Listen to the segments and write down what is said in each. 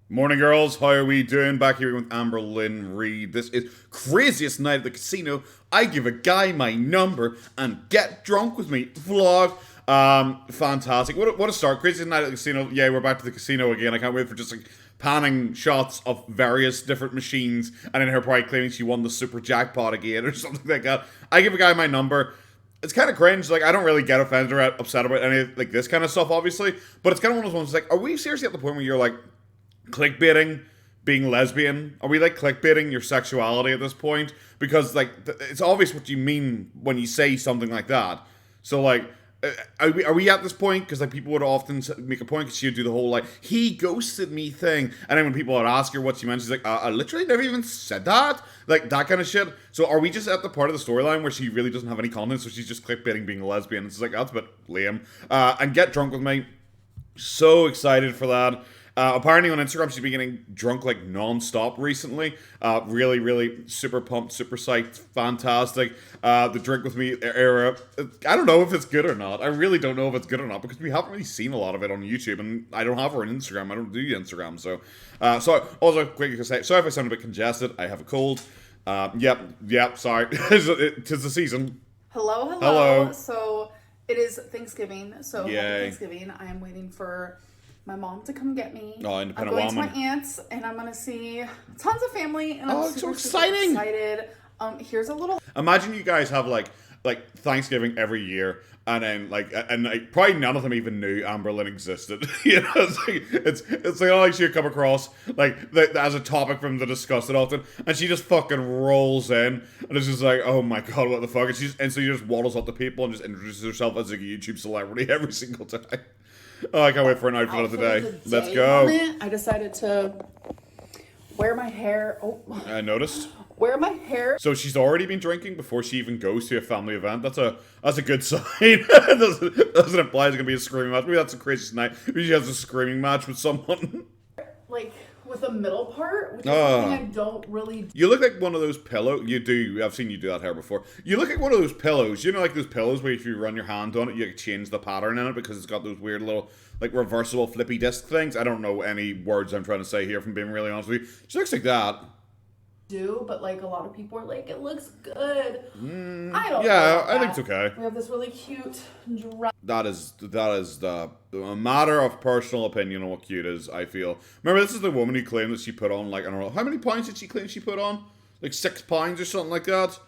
Morning, girls. How are we doing? Back here with Amberlynn Reed. This is craziest night at the casino. I give a guy my number and get drunk with me vlog. Fantastic. What a start. Craziest night at the casino. Yeah, we're back to the casino again. I can't wait for just like panning shots of various different machines and then her probably claiming she won the super jackpot again or something like that. I give a guy my number. It's kind of cringe. Like, I don't really get offended or upset about any like this kind of stuff, obviously. But it's kind of one of those ones like, are we seriously at the point where you're like clickbaiting being lesbian? Are we like clickbaiting your sexuality at this point? Because like it's obvious what you mean when you say something like that. So like, are we at this point? Because like people would often make a point because she would do the whole like he ghosted me thing, and then when people would ask her what she meant, she's like, I literally never even said that, like that kind of shit. So are we just at the part of the storyline where she really doesn't have any content, so she's just clickbaiting being a lesbian? It's like that's a bit lame. And get drunk with me. So excited for that. Apparently on Instagram she's been getting drunk like non-stop recently. Really, really super pumped, super psyched, fantastic. The drink with me era. I don't know if it's good or not. I really don't know if it's good or not because we haven't really seen a lot of it on YouTube, and I don't have her on Instagram. I don't do Instagram, so. So also quickly to say, sorry if I sound a bit congested. I have a cold. Yep. Sorry, tis the season. Hello. Hello. So it is Thanksgiving. So happy Yay. Thanksgiving. I am waiting for my mom to come get me. Oh, I'm independent going woman. to my aunt's and I'm gonna see tons of family and I'm Oh, it's so super exciting. excited. Here's a little Imagine you guys have like Thanksgiving every year, and then like probably none of them even knew Amberlynn existed. You know, it's like all she would come across like as a topic for them to discuss it often, and she just fucking rolls in, and it's just like, oh my god, what the fuck? And so she just waddles up to people and just introduces herself as a YouTube celebrity every single time. Oh, I can't wait for an outfit of the day. Let's go. I decided to wear my hair. I noticed. Wear my hair. So she's already been drinking before she even goes to a family event. That's a good sign. doesn't imply it's gonna be a screaming match. Maybe that's the craziest night. Maybe she has a screaming match with someone. Like with the middle part, which is something I don't really do. You look like one of those pillows. You do. I've seen you do that hair before. You look like one of those pillows. You know, like those pillows where if you run your hand on it, you change the pattern in it because it's got those weird little like reversible flippy disc things. I don't know any words I'm trying to say here. From being really honest with you, she looks like that. But like a lot of people are like, it looks good. I don't. Yeah, I think it's okay. We have this really cute dress. That is a matter of personal opinion on what cute is, I feel. Remember, this is the woman who claimed that she put on, like, I don't know, how many pounds did she claim she put on? Like 6 pounds or something like that?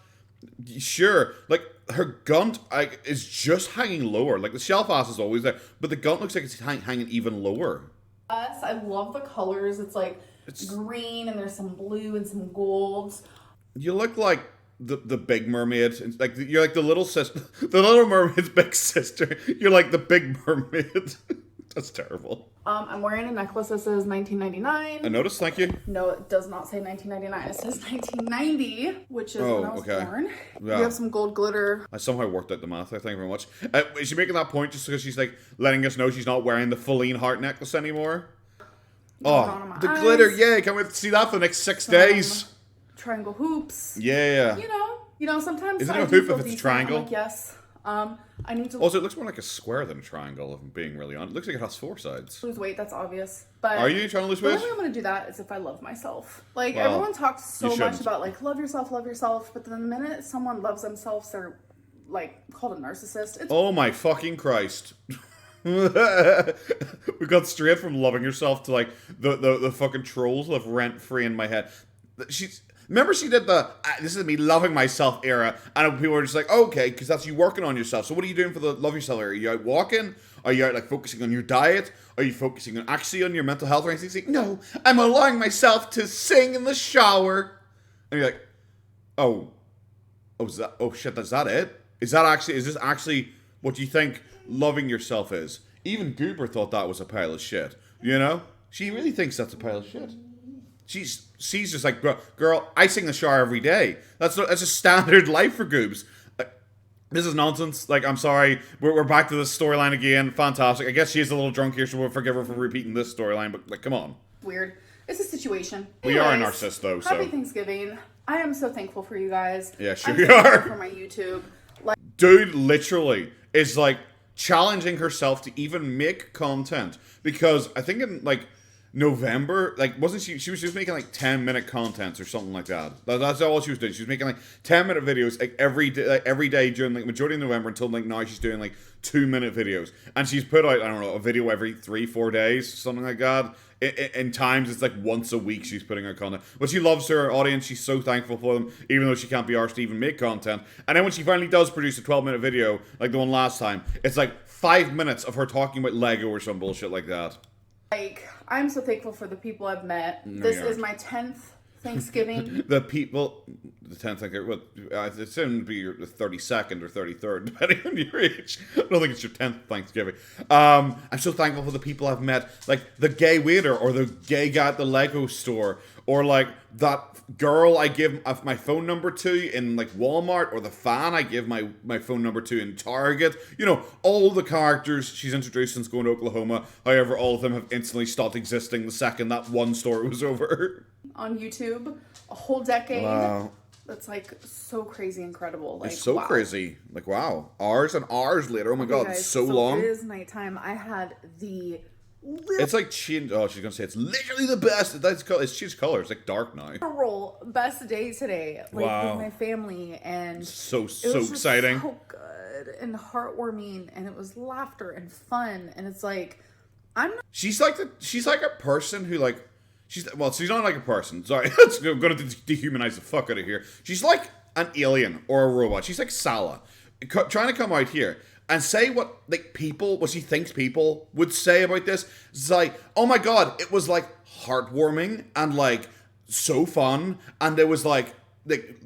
Sure. Like, her gunt is just hanging lower. Like, the shelf ass is always there, but the gunt looks like it's hanging even lower. I love the colors. It's like green and there's some blue and some golds. You look like the big mermaid. It's like you're like the little sister, the little mermaid's big sister. You're like the big mermaid. That's terrible. I'm wearing a necklace that says 1999. I noticed. Thank you. No, it does not say 1999. It says 1990, which is when I was born. Yeah. We have some gold glitter. I somehow worked out the math. Thank you very much. Is she making that point just because she's like letting us know she's not wearing the Feline heart necklace anymore? Oh, the eyes. Glitter! Yeah, can't wait to see that for the next 6 days. Triangle hoops. Yeah. You know. Sometimes Is it I a do hoop feel if it's a decent. triangle? I'm like, yes. I need to Also, it looks more like a square than a triangle. If I'm being really honest, it looks like it has 4 sides. lose weight. That's obvious. But Are you trying to lose the weight? only way I'm going to do that is if I love myself. Like, Well, everyone talks so you much shouldn't. about, like, love yourself. But then the minute someone loves themselves, they're, like, called a narcissist. It's Oh my fucking Christ! We got straight from loving yourself to like the fucking trolls live rent free in my head. Remember she did the this is me loving myself era, and people were just like, okay, because that's you working on yourself. So what are you doing for the love yourself era? Are you out walking? Are you out like focusing on your diet? Are you focusing on actually on your mental health or anything? She's like, no, I'm allowing myself to sing in the shower. And you're like, oh shit, is that it? Is this actually what you think loving yourself is? Even Goober thought that was a pile of shit. You know? She really thinks that's a pile of shit. She's just like, girl, I sing in the shower every day. That's a standard life for Goobs. Like, this is nonsense. Like, I'm sorry. We're back to this storyline again. Fantastic. I guess she is a little drunk here, so we'll forgive her for repeating this storyline, but like, come on. weird. It's a situation. We are a Anyways, narcissist though, so. Happy Thanksgiving. I am so thankful for you guys. Yeah, sure I'm you thankful are. For my YouTube. Like, Dude literally is like challenging herself to even make content because I think in like November, like, wasn't she was just making like 10-minute contents or something like that. That's all she was doing. She was making like 10-minute videos like every day during like majority of November until like now she's doing like 2-minute videos. And she's put out, I don't know, a video every 3-4 days, something like that. In times it's like once a week she's putting out content. But she loves her audience, she's so thankful for them, even though she can't be arsed to even make content. And then when she finally does produce a 12-minute video, like the one last time, it's like 5 minutes of her talking about Lego or some bullshit like that. Like, I'm so thankful for the people I've met. This is my 10th Thanksgiving. The 10th Thanksgiving, well, it's going to be your 32nd or 33rd, depending on your age. I don't think it's your 10th Thanksgiving. I'm so thankful for the people I've met, like the gay waiter, or the gay guy at the Lego store, or like that girl I give my phone number to in like Walmart, or the fan I give my phone number to in Target. You know, all the characters she's introduced since going to Oklahoma. However, all of them have instantly stopped existing the second that one store was over. On YouTube, a whole decade. Wow. That's like so crazy incredible. Like, It's so crazy. Like, wow. Hours and hours later. Oh my god, guys, it's so long. It is nighttime. I had the It's like she's gonna say it's literally the best. That's it's she's color. It's like dark now. literal best day today. Like, Wow. with my family, and So it was just exciting. so good and heartwarming, and it was laughter and fun, and it's like She's like a person who like she's not like a person. Sorry, I'm gonna dehumanize the fuck out of here. She's like an alien or a robot. She's like Salah, trying to come out here and say what she thinks people would say about this. It's like, oh my god, it was like heartwarming and like so fun, and it was like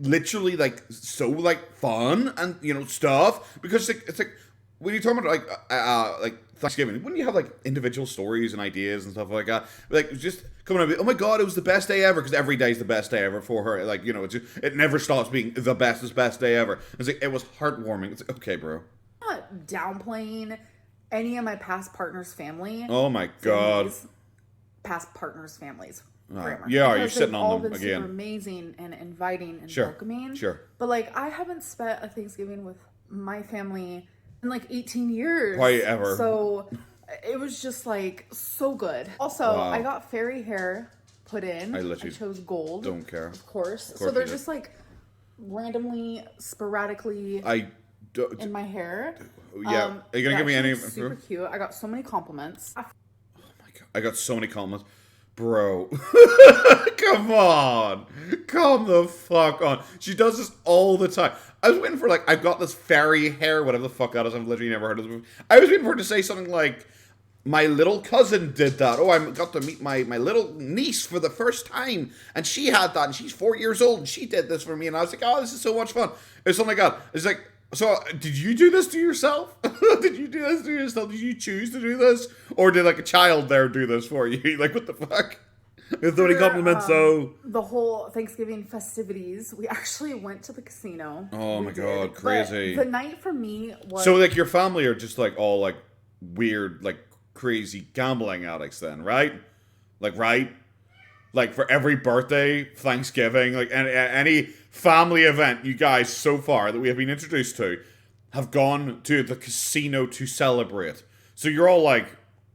literally like so like fun and you know stuff, because it's like when you're talking about like Thanksgiving, wouldn't you have like individual stories and ideas and stuff like that? Like just coming up, oh my god, it was the best day ever, because every day is the best day ever for her. Like, you know, it never stops being the best day ever. It's like, it was heartwarming. It's like, okay, bro. I'm not downplaying any of my past partners' family. Oh my god. Past partners' families. Yeah, you're sitting all on them been again. Super amazing and inviting and Sure, welcoming. sure. But like, I haven't spent a Thanksgiving with my family in like 18 years. Probably ever. So it was just like so good. Also, Wow. I got fairy hair put in. I literally chose gold. don't care. Of course. Of course So they're you do. just like randomly, sporadically in my hair. Yeah. Are you gonna give me any? Super cute. I got so many compliments. I got so many comments. Bro, come on, come the fuck on. She does this all the time. I was waiting for like, I've got this fairy hair, whatever the fuck that is. I've literally never heard of this movie. I was waiting for her to say something like, my little cousin did that. Oh, I got to meet my little niece for the first time, and she had that, and she's 4 years old, and she did this for me, and I was like, oh, this is so much fun. It's something like that. It's like, so did you do this to yourself? Did you do this to yourself? Did you choose to do this, or did like a child there do this for you? Like, what the fuck? There's so many compliments, though. The whole Thanksgiving festivities, we actually went to the casino. Oh my god, crazy. But the night for me was... So, like, your family are just, like, all, like, weird, like, crazy gambling addicts then, right? Like, right? Like, for every birthday, Thanksgiving, like, any family event you guys so far that we have been introduced to have gone to the casino to celebrate. So you're all, like,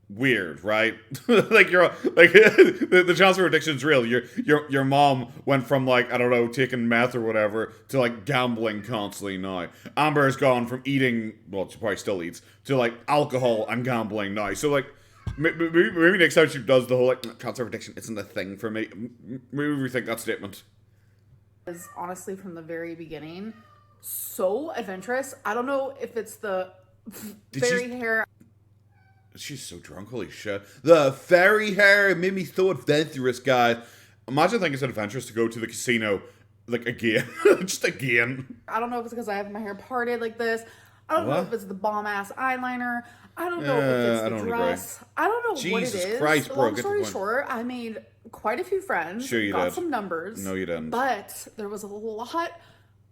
weird, right? Like, you're like the chance for addiction is real. Your mom went from, like, I don't know, taking meth or whatever to like gambling constantly now. Amber has gone from eating, well, she probably still eats, to like alcohol and gambling now. So like maybe next time she does the whole like cancer of addiction isn't a thing for me. Maybe rethink that statement. Was honestly from the very beginning so adventurous. I don't know if it's the fairy hair. She's so drunk, holy shit. The fairy hair made me so adventurous, guys. Imagine thinking it's adventurous to go to the casino, like, again. Just again. I don't know if it's because I have my hair parted like this. I don't know if it's the bomb-ass eyeliner. I don't know if it's the dress. I don't know what it is. Jesus Christ, bro. Long story short, I made quite a few friends. Sure you got did. some numbers. No, you didn't. But there was a lot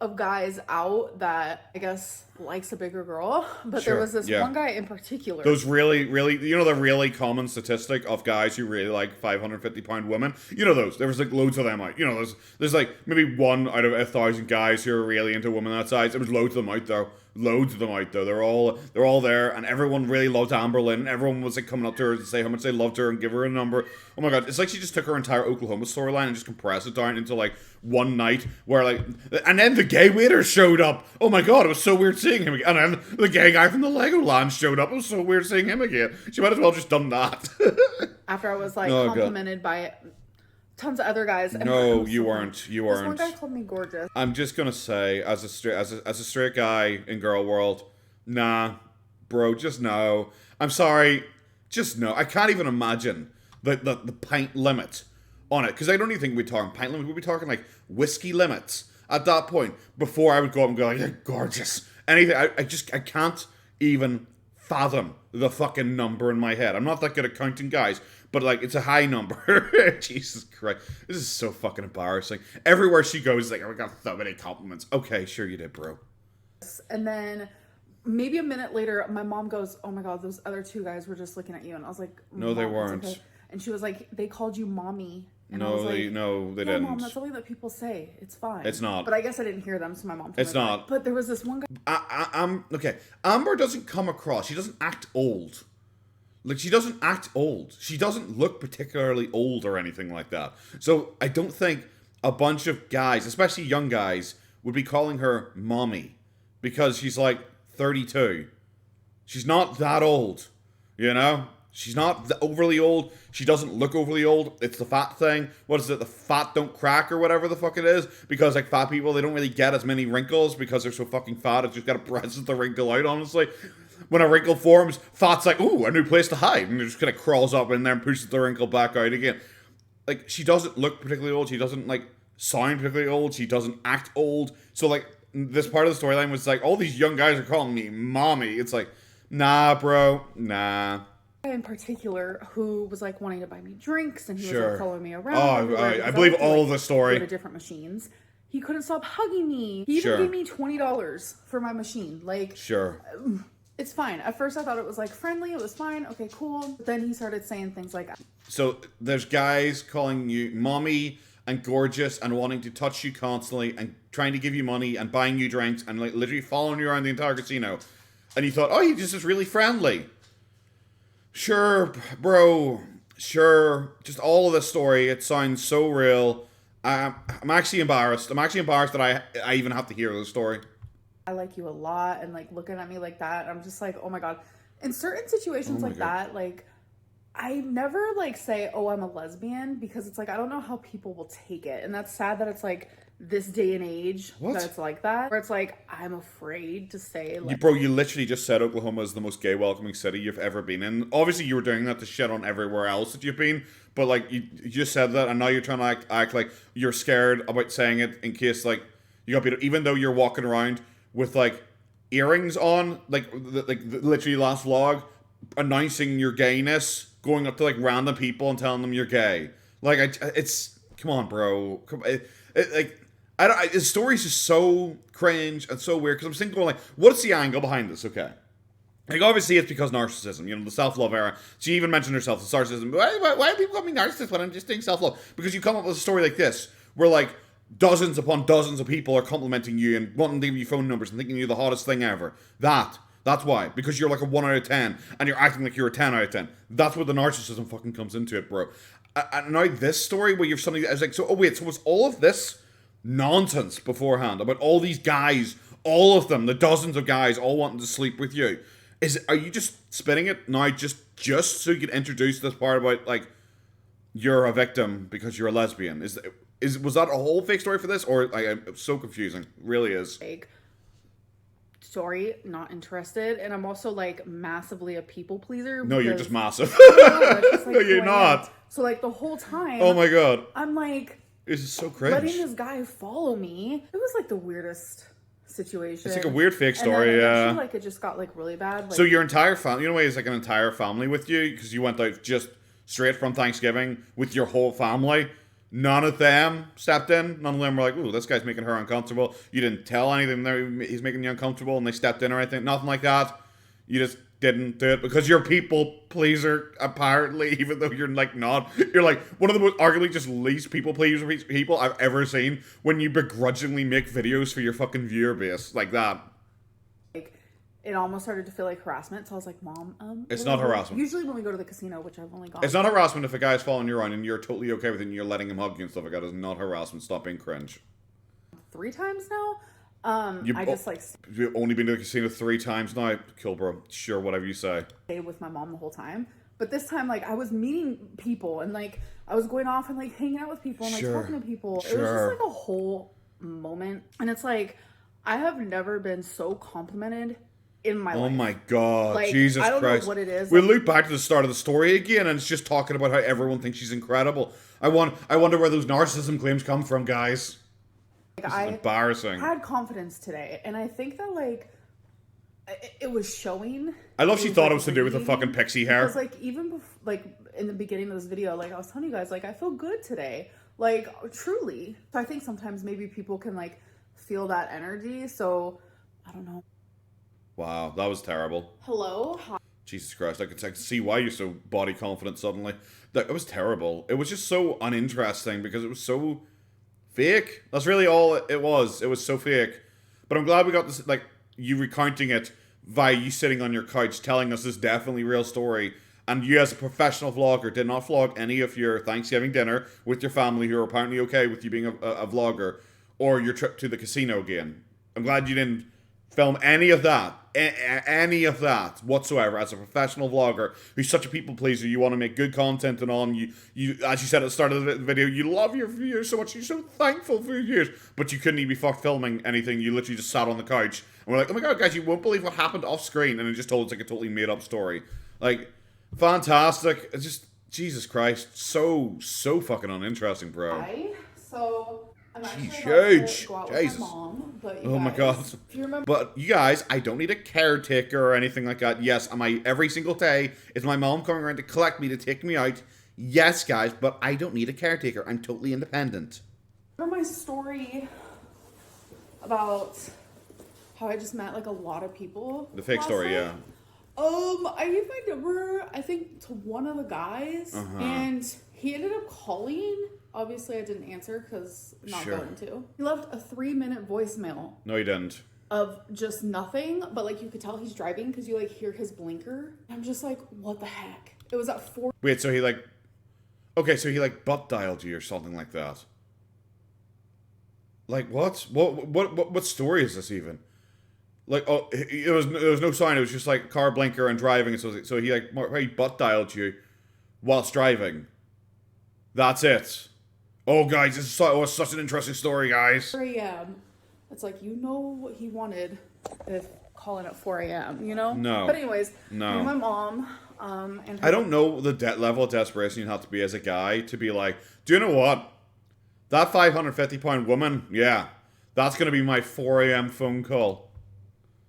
of guys out that I guess likes a bigger girl. But there was this one guy in particular. Those really, you know, the really common statistic of guys who really like 550-pound women? You know those. There was like loads of them out. You know, there's like maybe 1 out of 1,000 guys who are really into women that size. There was loads of them out though. loads of them out there. They're all there, and everyone really loved Amberlynn, and everyone was like coming up to her to say how much they loved her and give her a number. Oh my god, it's like she just took her entire Oklahoma storyline and just compressed it down into like one night where like, and then the gay waiter showed up. Oh my god, it was so weird seeing him again. And then the gay guy from the Legoland showed up. It was so weird seeing him again. She might as well just done that. After I was like complimented by tons of other guys. No, you weren't. You weren't. This one guy called me gorgeous. I'm just gonna say, as a straight guy in Gorlworld, nah, bro, just no. I'm sorry, just no. I can't even imagine the pint limit on it, because I don't even think we'd be talking pint limit. We'd be talking like whiskey limits at that point. Before I would go up and go like, "You're gorgeous." Anything. I can't even fathom the fucking number in my head. I'm not that good at counting, guys, but like, it's a high number. Jesus Christ, this is so fucking embarrassing. Everywhere she goes, like, oh, we got so many compliments. Okay, sure you did, bro. And then maybe a minute later, my mom goes, "Oh my god, those other two guys were just looking at you," and I was like, "No, they weren't." Okay. And she was like, "They called you mommy." And no, I was like, they yeah, didn't. Mom, that's something that people say. It's fine. It's not. But I guess I didn't hear them, so my mom told me. It's not. But there was this one guy. Okay. Amber doesn't come across. She doesn't act old. Like, she doesn't act old. She doesn't look particularly old or anything like that. So I don't think a bunch of guys, especially young guys, would be calling her mommy, because she's like 32. She's not that old, you know? She's not overly old. She doesn't look overly old. It's the fat thing. What is it? The fat don't crack or whatever the fuck it is. Because like fat people, they don't really get as many wrinkles because they're so fucking fat. It's just got to press the wrinkle out, honestly. When a wrinkle forms, fat's like, ooh, a new place to hide. And it just kind of crawls up in there and pushes the wrinkle back out again. Like, she doesn't look particularly old. She doesn't like sound particularly old. She doesn't act old. So like, this part of the storyline was like, all these young guys are calling me mommy. It's like, nah, bro, nah. In particular, who was like wanting to buy me drinks, and he was like following me around. Oh, I believe all the story. Go to different machines. He couldn't stop hugging me. He even gave me $20 for my machine. Like, it's fine. At first, I thought it was like friendly. It was fine. Okay, cool. But then he started saying things like, so there's guys calling you mommy and gorgeous and wanting to touch you constantly and trying to give you money and buying you drinks and like literally following you around the entire casino. And you thought, oh, he just is really friendly. Sure, bro. Sure. Just all of this story, it sounds so real. I'm actually embarrassed. I'm actually embarrassed that I even have to hear the story. I like you a lot, and like looking at me like that, I'm just like, oh my god. In certain situations like that, like, I never like say, oh, I'm a lesbian, because it's like, I don't know how people will take it. And that's sad that it's like this day and age that it's like that, where it's like, I'm afraid to say like, you literally just said Oklahoma is the most gay welcoming city you've ever been in. Obviously you were doing that to shit on everywhere else that you've been, but like you just said that, and now you're trying to act like you're scared about saying it in case like you got beat, even though you're walking around with like earrings on, like literally last vlog, announcing your gayness, going up to like random people and telling them you're gay. Like, it's come on, bro. His story's just so cringe and so weird, because I'm thinking like, what's the angle behind this? Okay, like obviously it's because narcissism, you know, the self-love era. She even mentioned herself, the narcissism. Why do people call me narcissist when I'm just doing self-love? Because you come up with a story like this, where like dozens upon dozens of people are complimenting you and wanting to give you phone numbers and thinking you're the hottest thing ever. That's why. Because you're like a 1 out of 10 and you're acting like you're a 10 out of 10. That's where the narcissism fucking comes into it, bro. And now this story where you're suddenly, I was like, so, oh wait, so was all of this nonsense beforehand about all these guys, all of them, the dozens of guys all wanting to sleep with you? Are you just spinning it now just so you can introduce this part about like you're a victim because you're a lesbian? Was that a whole fake story for this, or like, it's so confusing? It really is. Fake story, not interested, and I'm also like massively a people pleaser. No, you're just massive. Just, like, no, you're not. So like the whole time, oh my god, I'm like, this is so cringe. Letting this guy follow me. It was like the weirdest situation. It's like a weird fake story. And then like it just got like really bad. Like, so your entire family, you know, it's like an entire family with you, because you went out just straight from Thanksgiving with your whole family. None of them stepped in. None of them were like, ooh, this guy's making her uncomfortable. You didn't tell anything there, he's making you uncomfortable, and they stepped in or anything. Nothing like that. You just didn't do it because you're a people pleaser, apparently, even though you're like not. You're like one of the most arguably just least people pleaser people I've ever seen, when you begrudgingly make videos for your fucking viewer base like that. Like, it almost started to feel like harassment. So I was like, Mom, it's not harassment. Usually when we go to the casino, which I've only gone. It's not harassment if a guy's following you around and you're totally okay with it and you're letting him hug you and stuff like that. It's not harassment. Stop being cringe. 3 times now. You've only been to the casino 3 times now, Kilbro. Sure, whatever you say. Stayed with my mom the whole time, but this time, like, I was meeting people and like I was going off and like hanging out with people and like talking to people. It was just like a whole moment, and it's like I have never been so complimented in my life. Oh my God, like, Jesus Christ! I don't know what it is. We loop back to the start of the story again, and it's just talking about how everyone thinks she's incredible. I wonder where those narcissism claims come from, guys. This is embarrassing. I had confidence today, and I think that like it was showing. I love she thought it was to do with the fucking pixie hair. Because like even like in the beginning of this video, like I was telling you guys, like I feel good today, like truly. So I think sometimes maybe people can like feel that energy. So I don't know. Wow, that was terrible. Hello. Hi. Jesus Christ, I could see why you're so body confident suddenly. It was terrible. It was just so uninteresting because it was so fake. That's really all it was. It was so fake. But I'm glad we got this, like, you recounting it via you sitting on your couch telling us this definitely real story. And you as a professional vlogger did not vlog any of your Thanksgiving dinner with your family who are apparently okay with you being a vlogger or your trip to the casino again. I'm glad you didn't film any of that. Any of that whatsoever. As a professional vlogger who's such a people pleaser, you want to make good content and all, and you as you said at the start of the video, you love your viewers so much, you're so thankful for your viewers, but you couldn't even be fucked filming anything. You literally just sat on the couch and we're like, oh my God, guys, you won't believe what happened off screen, and it just told us like a totally made up story. Like, fantastic. It's just, Jesus Christ, so fucking uninteresting, bro. So I'm actually huge. to go out with my mom, but you oh guys, my God. if you remember, But you guys, I don't need a caretaker or anything like that. Yes, every single day is my mom coming around to collect me, to take me out. Yes, guys, but I don't need a caretaker. I'm totally independent. remember my story about how I just met like a lot of people. The fake story, night? yeah. I gave my number, I think, to one of the guys, and he ended up calling. Obviously, I didn't answer because I'm not going to. He left a 3-minute voicemail. No, he didn't. Of just nothing, but like you could tell he's driving because you like hear his blinker. I'm just like, what the heck? It was at 4. Wait, so he like, okay, so he like butt dialed you or something like that. Like what? What story is this even? Like, oh, there was no sign. It was just like car blinker and driving. So he like he butt dialed you whilst driving. That's it. Oh, guys, this is such an interesting story, guys. 4 a.m. It's like, you know what he wanted if calling at 4 a.m., you know? No. But anyways, no. My mom, and I don't know the level of desperation you have to be as a guy to be like, do you know what? That 550-pound woman, yeah, that's going to be my 4 a.m. phone call.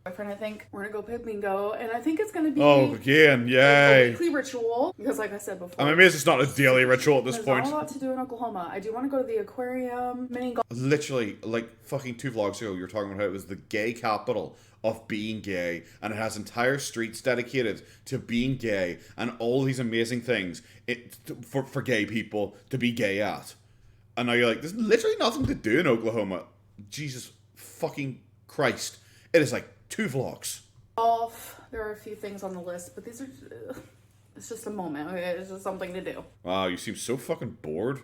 Boyfriend, I think we're gonna go play bingo, and I think it's gonna be again, yay! a weekly ritual because, like I said before, I mean, maybe it's not a daily ritual at this point. There's not a lot to do in Oklahoma. I do want to go to the aquarium, mini golf. Literally, like fucking 2 vlogs ago, you were talking about how it was the gay capital of being gay, and it has entire streets dedicated to being gay and all these amazing things for gay people to be gay at. And now you're like, there's literally nothing to do in Oklahoma. Jesus fucking Christ! It is like 2 vlogs. Golf. There are a few things on the list, but these are. It's just a moment. Okay? It's just something to do. Wow, you seem so fucking bored.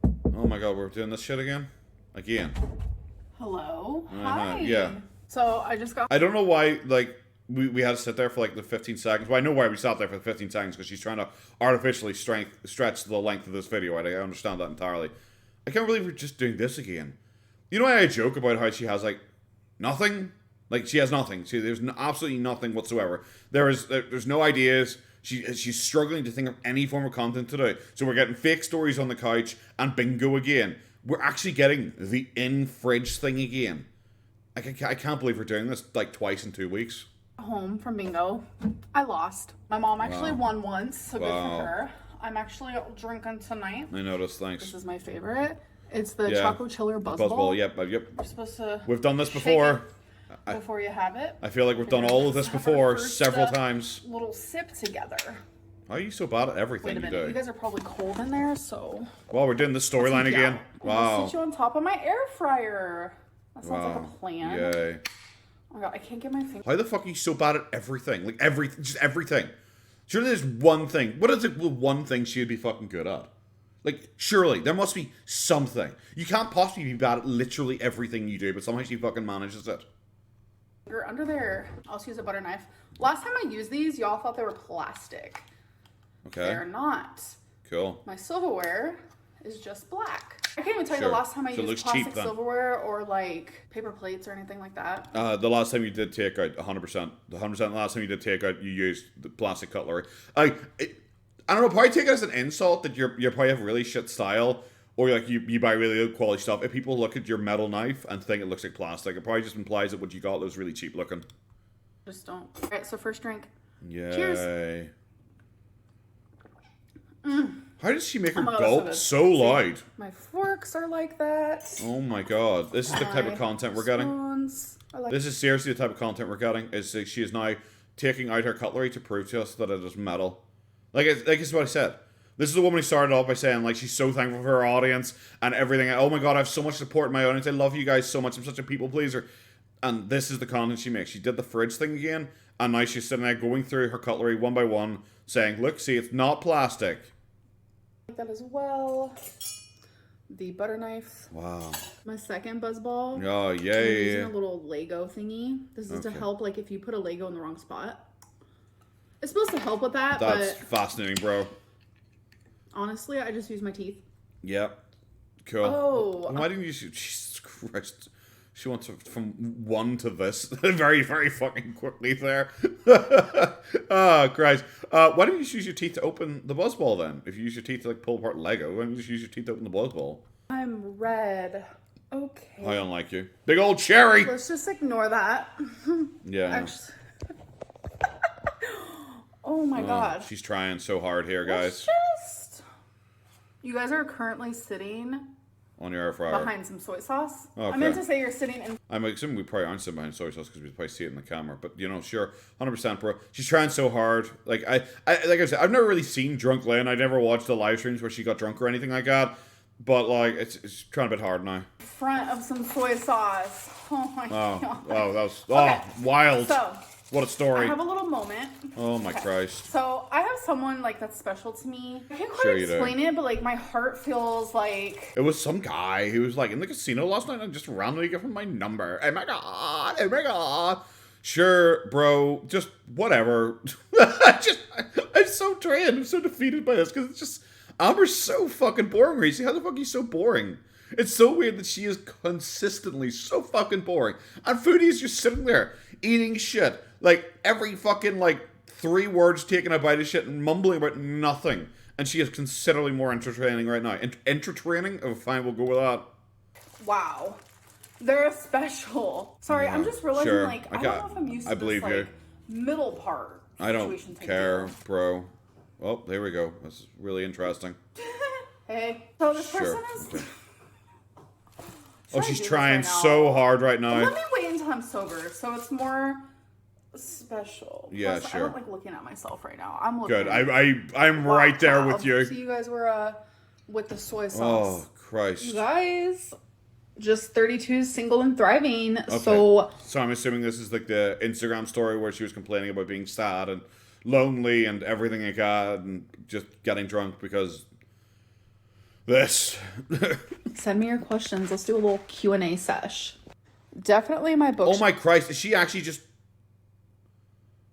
Oh my God, we're doing this shit again? Again. Hello. Hi. Yeah. So I just got. I don't know why, like, we had to sit there for like the 15 seconds. Well, I know why we sat there for the 15 seconds, because she's trying to artificially stretch the length of this video. I understand that entirely. I can't believe we're just doing this again. You know why I joke about how she has like nothing? Like, she has nothing. There's absolutely nothing whatsoever. There's no ideas. She's struggling to think of any form of content to do. So we're getting fake stories on the couch and bingo again. We're actually getting the in-fridge thing again. I can't believe we're doing this like twice in 2 weeks. Home from bingo. I lost. My mom actually won once, so good for her. I'm actually drinking tonight. I noticed, thanks. This is my favorite. It's the Choco Chiller Buzz Ball. Yep. You're supposed to. We've done this before. Before you have it. I feel like we've done all of this before several times. Little sip together. How are you so bad at everything? Wait a minute, you guys are probably cold in there, so. Well, we're doing this storyline again. Wow. I'll sit you on top of my air fryer. That sounds like a plan. Yay. Oh my god, I can't get my finger. How the fuck are you so bad at everything? Like, just everything. Surely there's one thing. What is the one thing she would be fucking good at? Like, surely, there must be something. You can't possibly be bad at literally everything you do, but somehow she fucking manages it. You're under there. I'll just use a butter knife. Last time I used these, y'all thought they were plastic. Okay. They're not. Cool. My silverware is just black. I can't even tell you the last time I used plastic silverware or like paper plates or anything like that. The last time you did take out 100%. The 100% the last time you did take out, you used the plastic cutlery. I don't know, probably take it as an insult that you probably have really shit style, or like you buy really good quality stuff. If people look at your metal knife and think it looks like plastic, it probably just implies that what you got was really cheap looking. Just don't. Alright, so first drink. Yay. Cheers. How does she make her gulp so loud? My forks are like that. Oh my god. This is the type of content we're getting. This is seriously the type of content we're getting. Is she is now taking out her cutlery to prove to us that it is metal. Like it's what I said. This is the woman who started off by saying, like, she's so thankful for her audience and everything. Oh my god, I have so much support in my audience. I love you guys so much. I'm such a people pleaser. And this is the content she makes. She did the fridge thing again, and now she's sitting there going through her cutlery one by one, saying, look, see, it's not plastic. Like that as well. The butter knife. Wow. My second buzz ball. Oh, yeah. I'm using a little Lego thingy. This is to help, like, if you put a Lego in the wrong spot. It's supposed to help with that, That's fascinating, bro. Honestly, I just use my teeth. Yep. Cool. Oh. Why didn't you... Jesus Christ. She went from one to this very, very fucking quickly there. Oh, Christ. Why don't you just use your teeth to open the buzzball then? If you use your teeth to like pull apart Lego, why don't you just use your teeth to open the buzzball? I'm red. Okay. I don't like you. Big old cherry! Let's just ignore that. Yeah. Oh my god. She's trying so hard here, guys. You guys are currently sitting... on your air fryer. Behind some soy sauce. Okay. I meant to say you're sitting in... I'm assuming we probably aren't sitting behind soy sauce because we probably see it in the camera. But, you know, sure. 100%, bro. She's trying so hard. Like I said, I've never really seen Drunk Lynn. I never watched the live streams where she got drunk or anything like that. But, like, it's trying a bit hard now. Front of some soy sauce. Oh, my God. Oh, that was... Okay. Oh, wild. So... what a story. I have a little moment. Oh my Christ. So I have someone like that's special to me. I can't quite explain it, but like my heart feels like... It was some guy who was like in the casino last night and just randomly gave him my number. Oh my god. Oh my god. Sure, bro. Just whatever. I'm so drained. I'm so defeated by this because it's just... Amber's so fucking boring, Reese. How the fuck are you so boring? It's so weird that she is consistently so fucking boring. And Foodie's just sitting there eating shit. Like, every fucking, like, 3 words taken a bite of shit and mumbling about nothing. And she is considerably more entertaining right now. Entertaining? Oh, fine, we'll go with that. Wow. They're special. Sorry, I'm just realizing, like, I don't know if I'm used to this, like, middle part. I don't care, bro. Oh, there we go. This is really interesting. Hey. So this person is... Okay. Oh, she's trying so hard right now. Let me wait until I'm sober, so it's more special. Yeah, plus, sure. I don't like looking at myself right now. I'm looking. Good. I'm right there with you. So you guys were with the soy sauce. Oh Christ. You guys, just 32, single and thriving. Okay. So I'm assuming this is like the Instagram story where she was complaining about being sad and lonely and everything like that, and just getting drunk because. This. Send me your questions. Let's do a little Q&A sesh. Definitely my book. Oh my Christ. Is she actually just...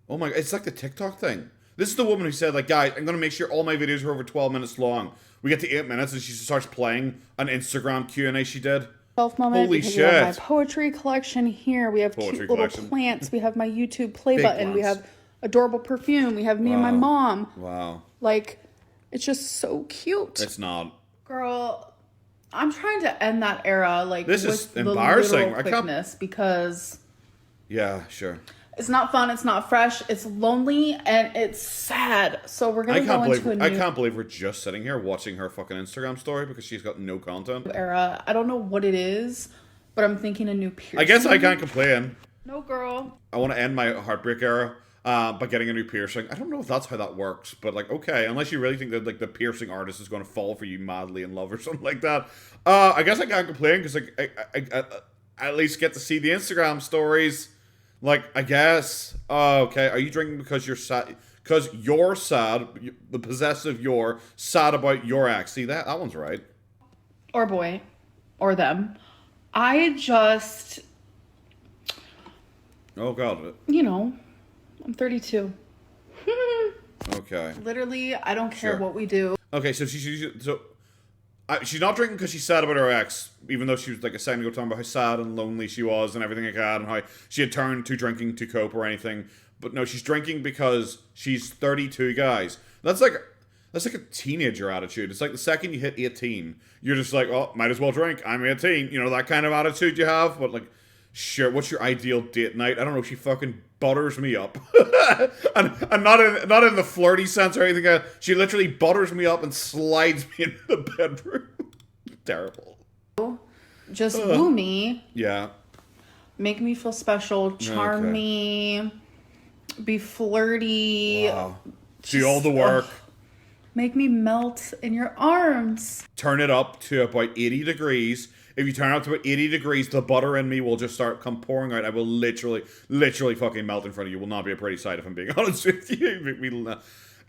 Oh my... It's like the TikTok thing. This is the woman who said, like, guys, I'm going to make sure all my videos are over 12 minutes long. We get to 8 minutes and she starts playing an Instagram Q&A she did. Self-moment. Holy shit. We have my poetry collection here. We have cute little plants. We have my YouTube play button. Plants. We have adorable perfume. We have me and my mom. Wow. Like, it's just so cute. It's not. Girl, I'm trying to end that era, like, this with is embarrassing. The quickness, because yeah, sure. It's not fun, it's not fresh, it's lonely, and it's sad. So we're gonna go into a new... I can't believe we're just sitting here watching her fucking Instagram story because she's got no content. Era. I don't know what it is, but I'm thinking a new piercing. I guess I can't complain. No, girl. I want to end my Heartbreak era. By getting a new piercing. I don't know if that's how that works, but like, okay, unless you really think that like the piercing artist is going to fall for you madly in love or something like that. I guess I can't complain because like I at least get to see the Instagram stories. Like, I guess. Oh, okay. Are you drinking because you're sad? Because you're sad. The possessive you're sad about your ex. See that one's right. Or boy. Or them. I just, Oh god. you know, I'm 32. Okay. Literally, I don't care Sure. what we do. Okay, so she's not drinking because she's sad about her ex, even though she was like a second ago talking about how sad and lonely she was and everything like that, and how she had turned to drinking to cope or anything. But no, she's drinking because she's 32, guys. That's like a teenager attitude. It's like the second you hit 18, you're just like, oh, might as well drink. I'm 18. You know, that kind of attitude you have. But like, sure, what's your ideal date night? I don't know. She fucking butters me up, and not in the flirty sense or anything. She literally butters me up and slides me into the bedroom. Terrible. Just woo me. Yeah. Make me feel special. Charm me. Be flirty. Wow. Do all the work. Make me melt in your arms. Turn it up to about 80 degrees. If you turn it up to about 80 degrees, the butter in me will just start pouring out. I will literally fucking melt in front of you. Will not be a pretty sight if I'm being honest with you.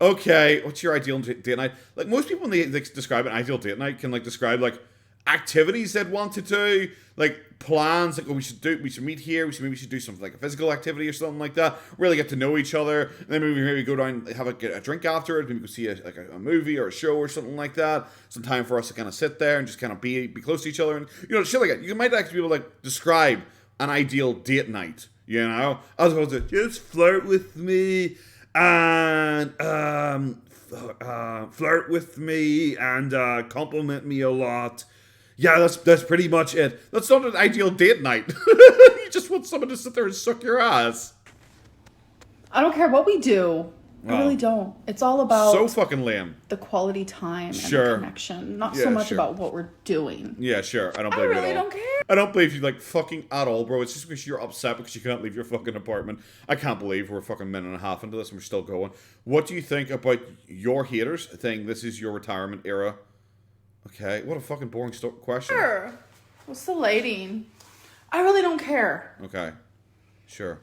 Okay, what's your ideal date night? Like, most people when they describe an ideal date night can like describe like activities they'd want to do, like plans, like, oh, we should meet here, we should do something like a physical activity or something like that, really get to know each other, and then maybe go down, have a drink afterwards, maybe go see a movie or a show or something like that, some time for us to kind of sit there and just kind of be close to each other, and, you know, shit like that. You might actually be able to like describe an ideal date night, you know, as opposed to just flirt with me and flirt with me and compliment me a lot. Yeah, that's pretty much it. That's not an ideal date night. You just want someone to sit there and suck your ass. I don't care what we do. Wow. I really don't. It's all about So fucking lame. the quality time and Sure. the connection. Not Yeah, so much sure. about what we're doing. Yeah, sure. I don't I believe you really at all. don't care. I don't believe you like fucking at all, bro. It's just because you're upset because you can't leave your fucking apartment. I can't believe we're a fucking minute and a half into this and we're still going. What do you think about your haters saying this is your retirement era? Okay, what a fucking boring question. Sure. What's the lighting? I really don't care. Okay, sure.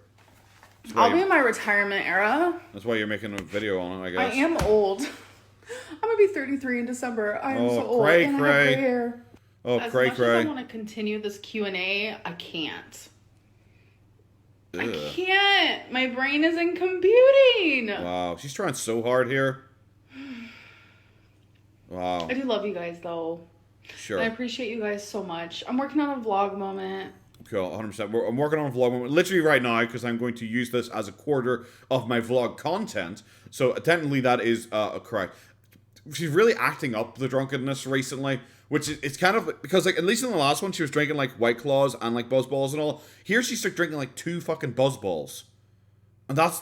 I'll be in my retirement era. That's why you're making a video on it, I guess. I am old. I'm gonna be 33 in December. I am so old. cray, And I have cray. gray hair. Oh, As cray much cray. as I want to continue this Q&A, I can't. Ugh. I can't. My brain is in computing. Wow, she's trying so hard here. Wow. I do love you guys though. Sure. And I appreciate you guys so much. I'm working on a vlog moment. Cool, 100%. I'm working on a vlog moment literally right now because I'm going to use this as a quarter of my vlog content. So technically that is correct. She's really acting up the drunkenness recently, which is it's kind of because like at least in the last one she was drinking like White Claws and like Buzz Balls and all. Here she's like drinking like 2 fucking Buzz Balls, and that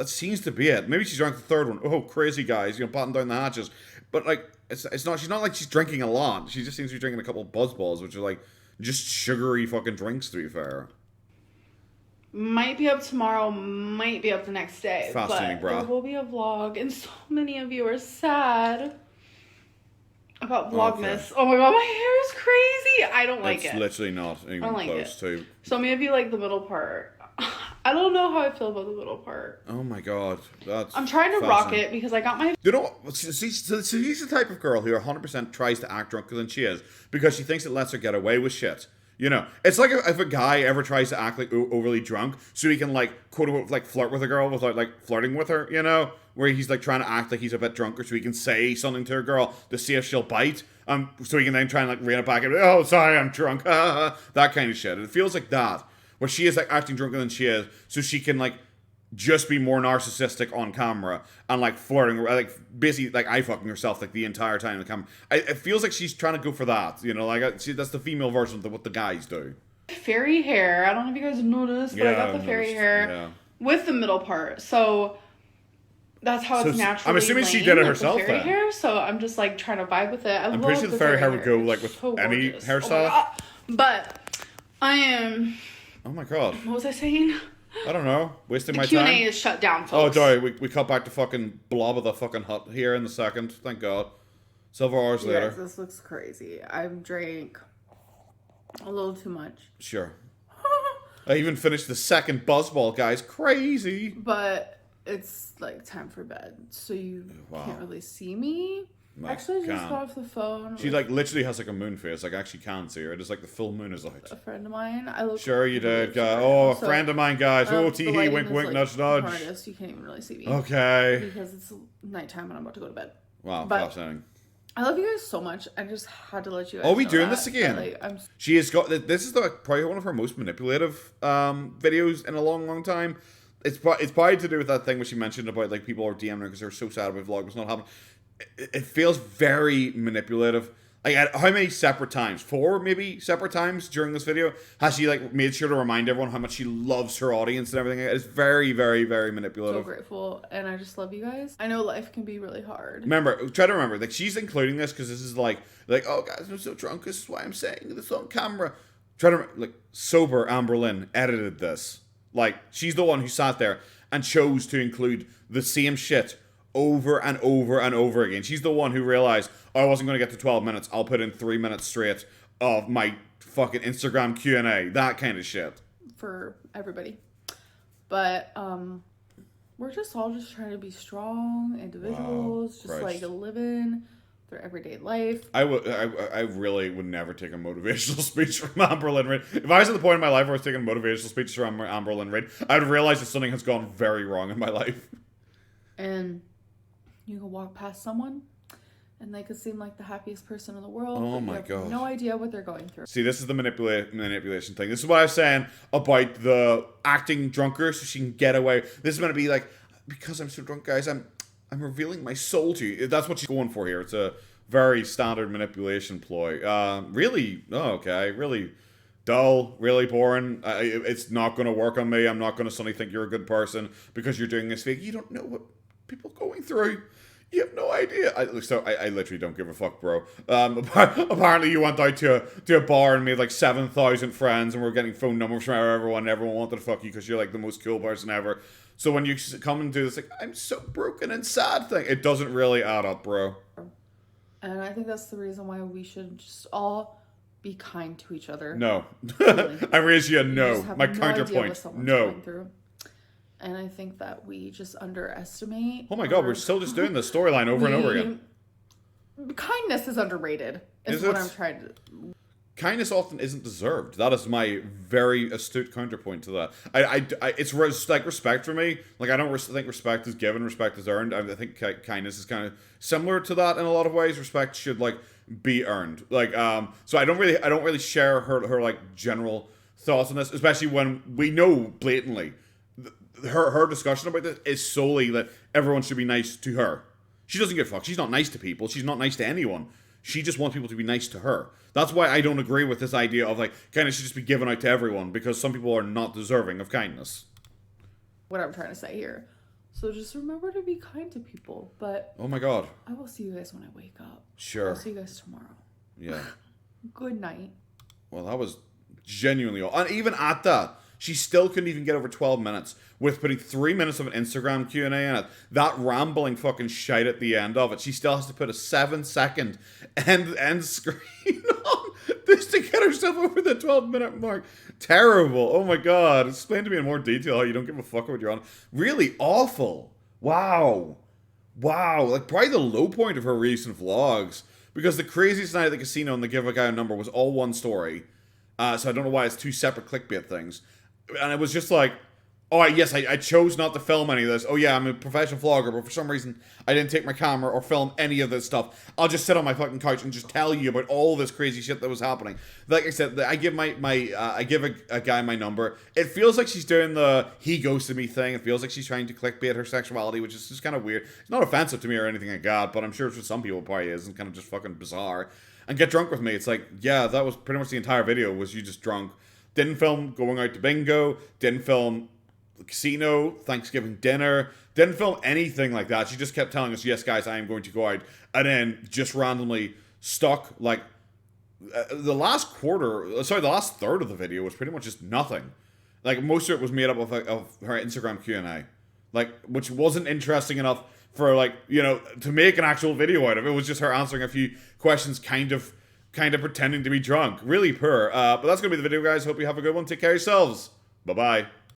seems to be it. Maybe she's drank the third one. Oh, crazy guys, you know, batting down the hatches. But like it's not. She's not like she's drinking a lot. She just seems to be drinking a couple of Buzz Balls, which are like just sugary fucking drinks, to be fair. Might be up tomorrow, might be up the next day. Fascinating, but brah. there will be a vlog, and so many of you are sad about Vlogmas. Okay. Oh my god, my hair is crazy. I don't like It's it. literally not even don't like close it. to. So many of you like the middle part. I don't know how I feel about the middle part. Oh my god, that's. I'm trying to rock it because I got my. You know what? So she's the type of girl who 100% tries to act drunker than she is because she thinks it lets her get away with shit. You know, it's like if a guy ever tries to act like overly drunk so he can like quote unquote like flirt with a girl without like flirting with her, you know, where he's like trying to act like he's a bit drunker so he can say something to a girl to see if she'll bite, so he can then try and like rein it back and oh sorry I'm drunk, that kind of shit. It feels like that where she is like acting drunker than she is so she can like just be more narcissistic on camera and like flirting, like basically like eye fucking herself like the entire time on the camera. It feels like she's trying to go for that, you know, like that's the female version of what the guys do. Fairy hair. I don't know if you guys noticed, but I got the fairy hair with the middle part. So that's how it's naturally. I'm assuming she lame, did it like, herself with fairy then. hair, so I'm just like trying to vibe with it. I'm pretty sure the fairy hair would go like with so any gorgeous. hairstyle. Oh my God. But I am. Oh my god. What was I saying? I don't know. Wasting my Q&A time. is shut down, Oh, folks. sorry. We cut back to fucking blob of the fucking hut here in the second. Thank God. Several hours later. Yes, this looks crazy. I've drank a little too much. Sure. I even finished the second buzzball, guys. Crazy. But it's like time for bed, so you can't really see me. Actually, I just got off the phone. She like literally has like a moon face. Like I actually can't see her. It is like the full moon is out. A friend of mine. I look. Sure you did. A friend of mine, guys. Oh, tee hee, wink, wink, nudge, nudge. Harness, you can't even really see me. Okay. Because it's nighttime and I'm about to go to bed. Wow, fascinating. I love you guys so much. I just had to let you guys know. Are we doing that, this again? Like, she has got. This is probably one of her most manipulative videos in a long, long time. It's probably to do with that thing which she mentioned about like people are DMing her because they're so sad about vlog was not happening. It feels very manipulative. Like at how many separate times? 4 maybe separate times during this video has she like made sure to remind everyone how much she loves her audience and everything. It's very, very, very manipulative. So grateful, and I just love you guys. I know life can be really hard. Try to remember, like she's including this because this is like oh guys, I'm so drunk. This is why I'm saying this on camera. Try to like sober Amberlynn edited this. Like she's the one who sat there and chose to include the same shit over and over and over again. She's the one who realized, oh, I wasn't going to get to 12 minutes. I'll put in 3 minutes straight of my fucking Instagram Q&A. That kind of shit. For everybody. But, we're just all just trying to be strong individuals. Just like living their everyday life. I really would never take a motivational speech from Amberlynn Reid. If I was at the point in my life where I was taking motivational speeches from Amberlynn Reid, I'd realize that something has gone very wrong in my life. And you can walk past someone and they could seem like the happiest person in the world. Oh my god. No idea what they're going through. See, this is the manipulation thing. This is what I was saying about the acting drunker so she can get away. This is going to be like, because I'm so drunk, guys, I'm revealing my soul to you. That's what she's going for here. It's a very standard manipulation ploy. Really dull, really boring. It's not going to work on me. I'm not going to suddenly think you're a good person because you're doing this fake. You don't know what people are going through. You have no idea. I literally don't give a fuck, bro. Apparently you went out to a bar and made like 7,000 friends and we're getting phone numbers from everyone. Everyone wanted to fuck you because you're like the most cool person ever. So when you come and do this, like, I'm so broken and sad thing, it doesn't really add up, bro. And I think that's the reason why we should just all be kind to each other. No. Really. I raise you a no. My counterpoint. No. And I think that we just underestimate. Oh my god, we're still just doing the storyline over and over again. Kindness is underrated, is what I'm trying to... Kindness often isn't deserved. That is my very astute counterpoint to that. It's like respect for me. Like I don't think respect is given, respect is earned. I think kindness is kind of similar to that in a lot of ways. Respect should like be earned. Like so I don't really share her like general thoughts on this, especially when we know blatantly her discussion about this is solely that everyone should be nice to her. She doesn't give a fuck. She's not nice to people. She's not nice to anyone. She just wants people to be nice to her. That's why I don't agree with this idea of like kindness should just be given out to everyone because some people are not deserving of kindness. What I'm trying to say here. So just remember to be kind to people. But oh my god, I will see you guys when I wake up. Sure. I'll see you guys tomorrow. Yeah. Good night. Well, that was genuinely all. And even at that, she still couldn't even get over 12 minutes with putting 3 minutes of an Instagram Q&A in it. That rambling fucking shite at the end of it. She still has to put a 7-second end screen on this to get herself over the 12-minute mark. Terrible. Oh my god. Explain to me in more detail how you don't give a fuck what you're on. Really awful. Wow. Like probably the low point of her recent vlogs. Because the craziest night at the casino and the give a guy a number was all one story. So I don't know why it's 2 separate clickbait things. And it was just like, oh, yes, I chose not to film any of this. Oh, yeah, I'm a professional vlogger, but for some reason, I didn't take my camera or film any of this stuff. I'll just sit on my fucking couch and just tell you about all this crazy shit that was happening. Like I said, I give I give a guy my number. It feels like she's doing the he ghosted me thing. It feels like she's trying to clickbait her sexuality, which is just kind of weird. It's not offensive to me or anything like that, but I'm sure for some people it probably is and kind of just fucking bizarre. And get drunk with me. It's like, yeah, that was pretty much the entire video was you just drunk. Didn't film going out to bingo. Didn't film the casino, Thanksgiving dinner. Didn't film anything like that. She just kept telling us, yes, guys, I am going to go out. And then just randomly stuck, like, the last third of the video was pretty much just nothing. Like, most of it was made up of her Instagram Q&A. Like, which wasn't interesting enough for, like, you know, to make an actual video out of. It was just her answering a few questions kind of pretending to be drunk. Really poor. But that's going to be the video, guys. Hope you have a good one. Take care of yourselves. Bye-bye.